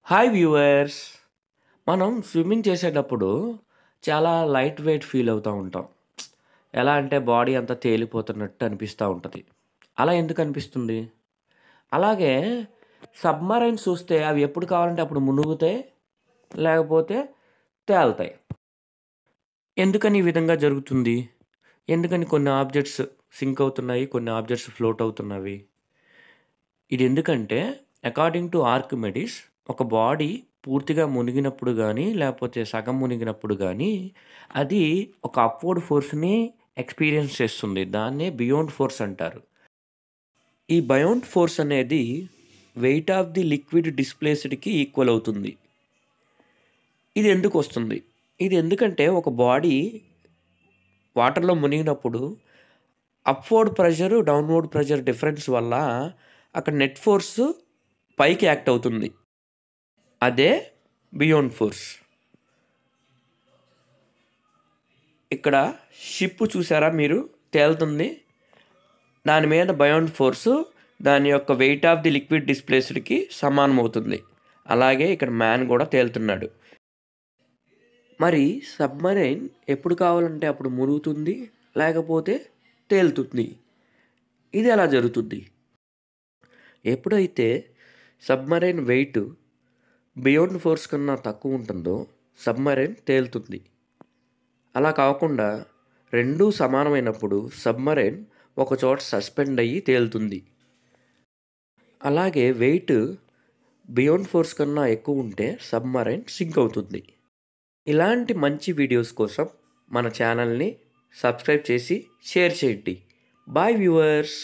Hi viewers! మనం swimming చేసేటప్పుడు చాలా లైట్ వెయిట్ ఫీల్ అవుతా ఉంటాం. ఎలా అంటే బాడీ అంతా తేలిపోతున్నట్టు అనిపిస్తా ఉంటది. అలా ఎందుకు అనిపిస్తుంది? అలాగే సబ్‌మరైన్స్ చూస్తే అవి ఎప్పుడు కావాలంటే అప్పుడు మునుగుతాయి. లేకపోతే తేలుతాయి. ఎందుకని ఈ విధంగా జరుగుతుంది? ఎందుకని కొన్ని ఆబ్జెక్ట్స్ సింక్ అవుతున్నాయి. కొన్ని ఆబ్జెక్ట్స్ ఫ్లోట్ అవుతున్నవి. ఇది ఎందుకంటే అకార్డింగ్ టు ఆర్కిమెడిస్ ఒక బాడీ పూర్తిగా మునిగినప్పుడు గానీ, లేపోతే సగం మునిగినప్పుడు గానీ, అది ఒక అప్‌వర్డ్ ఫోర్స్‌ని ఎక్స్‌పీరియన్స్ చేస్తుంది. దాన్నే బియాండ్ ఫోర్స్ అంటారు. ఈ బయోండ్ ఫోర్స్ అనేది వెయిట్ ఆఫ్ ది లిక్విడ్ డిస్ప్లేస్డ్‌కి ఈక్వల్ అవుతుంది. ఇది ఎందుకొస్తుంది? ఇది ఎందుకంటే ఒక బాడీ వాటర్‌లో మునిగినప్పుడు upward pressure, downward pressure difference వల్ల అక్కడ నెట్ ఫోర్స్ పైకి యాక్ట్ అవుతుంది. అదే బియాండ్ ఫోర్స్. ఇక్కడ షిప్ చూసారా మీరు తేలుతుంది. దాని మీద బయోండ్ ఫోర్స్ దాని యొక్క వెయిట్ ఆఫ్ ది లిక్విడ్ డిస్ప్లేస్డ్‌కి సమానమవుతుంది. అలాగే ఇక్కడ మ్యాన్ కూడా తేలుతున్నాడు. మరి సబ్‌మరైన్ ఎప్పుడు కావాలంటే అప్పుడు మునుగుతుంది. లేకపోతే తేలుతుంది. ఇది ఎలా జరుగుతుంది? ఎప్పుడైతే సబ్‌మరైన్ వెయిట్ బియాండ్ ఫోర్స్ కన్నా తక్కువ ఉంటుందో సబ్‌మరైన్ తేలుతుంది. అలా కాకుండా రెండూ సమానమైనప్పుడు సబ్‌మరైన్ ఒకచోట సస్పెండ్ అయ్యి తేలుతుంది. అలాగే వెయిట్ బియాండ్ ఫోర్స్ కన్నా ఎక్కువ ఉంటే సబ్‌మరైన్ సింక్ అవుతుంది. ఇలాంటి మంచి వీడియోస్ కోసం మన ఛానల్‌ని సబ్స్క్రైబ్ చేసి షేర్ చేయండి. Bye viewers!